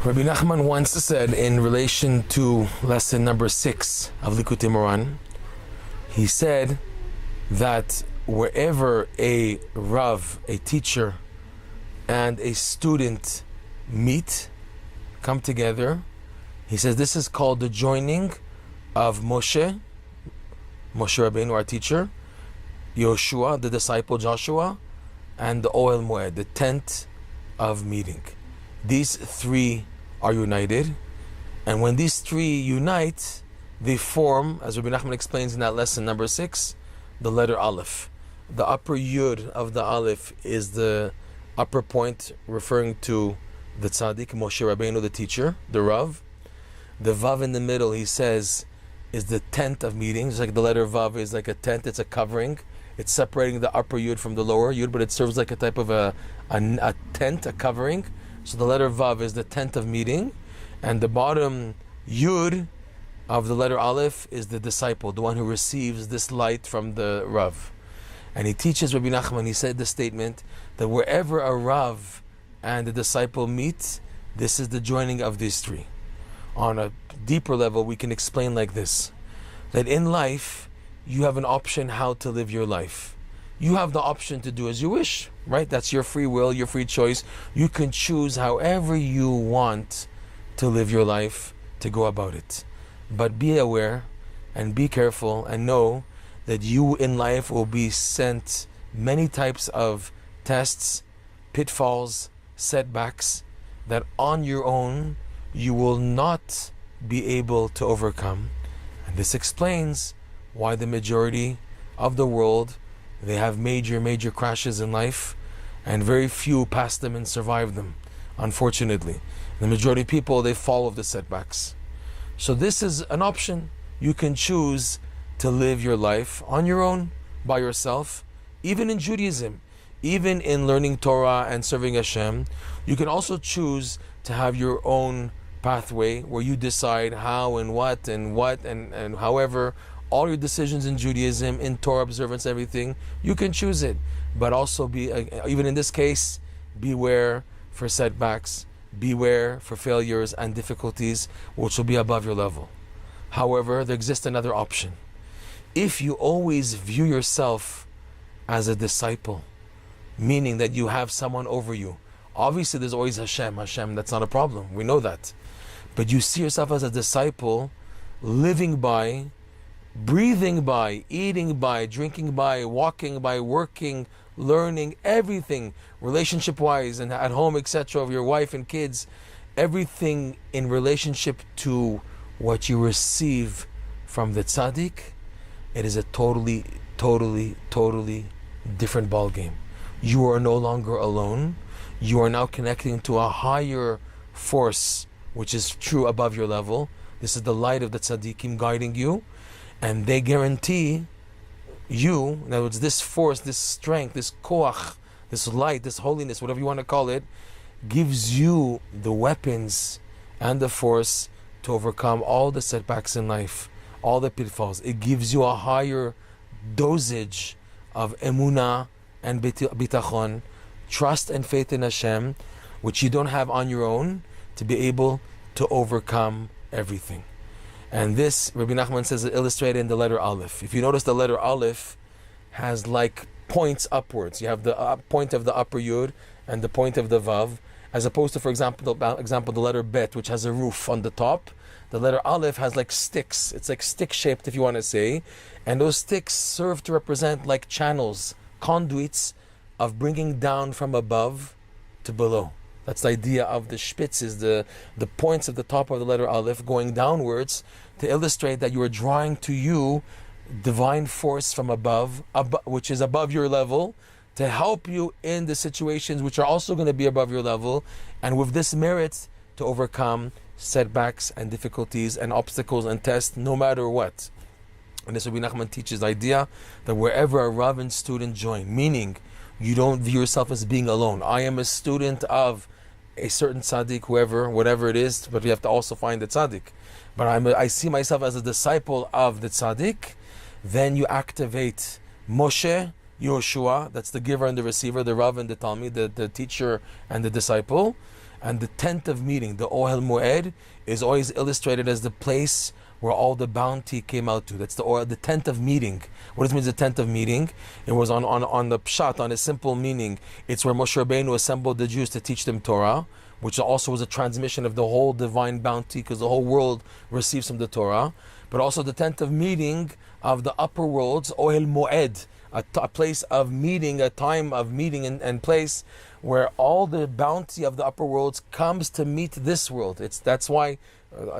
Rabbi Nachman once said in relation to lesson number 6 of Likutei Moharan, he said that wherever a Rav, a teacher, and a student meet, come together, he says this is called the joining of Moshe Rabbeinu, our teacher, Yoshua, the disciple Joshua, and the Ohel Moed, the tent of meeting. These three are united, and when these three unite, they form, as Rabbi Nachman explains in that lesson number 6, the letter Aleph. The upper Yud of the Aleph is the upper point referring to the Tzaddik, Moshe Rabbeinu, the teacher, the Rav. The Vav in the middle, he says, is the tent of meetings. Like the letter Vav is like a tent, it's a covering. It's separating the upper Yud from the lower Yud, but it serves like a type of a tent, a covering. So the letter Vav is the tent of meeting, and the bottom Yud of the letter Aleph is the disciple, the one who receives this light from the Rav. And he teaches Rabbi Nachman, he said the statement that wherever a Rav and the disciple meet, this is the joining of these three. On a deeper level, we can explain like this, that in life, you have an option how to live your life. You have the option to do as you wish, right? That's your free will, your free choice. You can choose however you want to live your life, to go about it. But be aware and be careful and know that you in life will be sent many types of tests, pitfalls, setbacks that on your own you will not be able to overcome. And this explains why the majority of the world, they have major crashes in life, and very few pass them and survive them, unfortunately. The majority of people, they fall of the setbacks. So this is an option. You can choose to live your life on your own, by yourself. Even in Judaism, even in learning Torah and serving Hashem, you can also choose to have your own pathway where you decide how and what and however. All your decisions in Judaism, in Torah observance, everything, you can choose it. But also be, even in this case, beware for setbacks, beware for failures and difficulties which will be above your level. However, there exists another option. If you always view yourself as a disciple, meaning that you have someone over you, obviously there's always Hashem, that's not a problem, we know that. But you see yourself as a disciple, living by, breathing by, eating by, drinking by, walking by, working, learning, everything, relationship-wise and at home, etc., of your wife and kids, everything in relationship to what you receive from the tzaddik, it is a totally different ball game. You are no longer alone. You are now connecting to a higher force, which is true above your level. This is the light of the tzaddikim guiding you. And they guarantee you, in other words, this force, this strength, this koach, this light, this holiness, whatever you want to call it, gives you the weapons and the force to overcome all the setbacks in life, all the pitfalls. It gives you a higher dosage of emunah and bitachon, trust and faith in Hashem, which you don't have on your own, to be able to overcome everything. And this, Rabbi Nachman says, is illustrated in the letter Aleph. If you notice, the letter Aleph has like points upwards. You have the point of the upper Yud and the point of the Vav, as opposed to, for example, the letter Bet, which has a roof on the top. The letter Aleph has like sticks. It's like stick-shaped, if you want to say. And those sticks serve to represent like channels, conduits of bringing down from above to below. That's the idea of the spitzes, the points at the top of the letter Aleph going downwards to illustrate that you are drawing to you divine force from above, which is above your level, to help you in the situations which are also going to be above your level, and with this merit to overcome setbacks and difficulties and obstacles and tests, no matter what. And this Rabbi Nachman teaches the idea that wherever a Rav and student join, meaning you don't view yourself as being alone. I am a student of a certain tzaddik, whoever, whatever it is, but we have to also find the tzaddik. But I see myself as a disciple of the tzaddik. Then you activate Moshe, Yoshua, that's the giver and the receiver, the Rav and the Talmid, the teacher and the disciple. And the tent of meeting, the Ohel Moed, is always illustrated as the place where all the bounty came out to. That's the tent of meeting. What does it mean, the tent of meeting? It was on the pshat, on a simple meaning. It's where Moshe Rabbeinu assembled the Jews to teach them Torah, which also was a transmission of the whole divine bounty, because the whole world receives from the Torah. But also the tent of meeting of the upper worlds, Ohel Moed, a place of meeting, a time of meeting and place where all the bounty of the upper worlds comes to meet this world. That's why,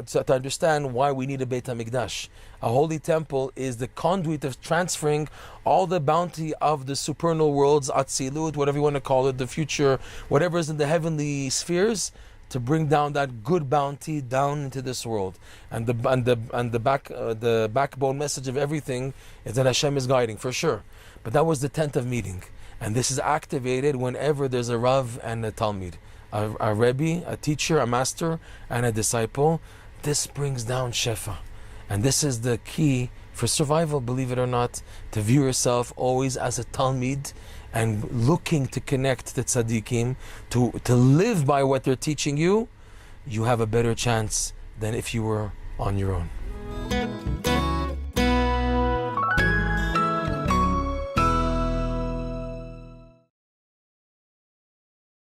to understand why we need a Beit HaMikdash. A holy temple is the conduit of transferring all the bounty of the supernal worlds, Atzilut, whatever you want to call it, the future, whatever is in the heavenly spheres, to bring down that good bounty down into this world. And the backbone message of everything is that Hashem is guiding, for sure. But that was the tent of meeting. And this is activated whenever there's a Rav and a Talmid, a Rebbe, a teacher, a master, and a disciple. This brings down Shefa. And this is the key for survival, believe it or not, to view yourself always as a Talmid and looking to connect the tzaddikim, to live by what they're teaching you. You have a better chance than if you were on your own.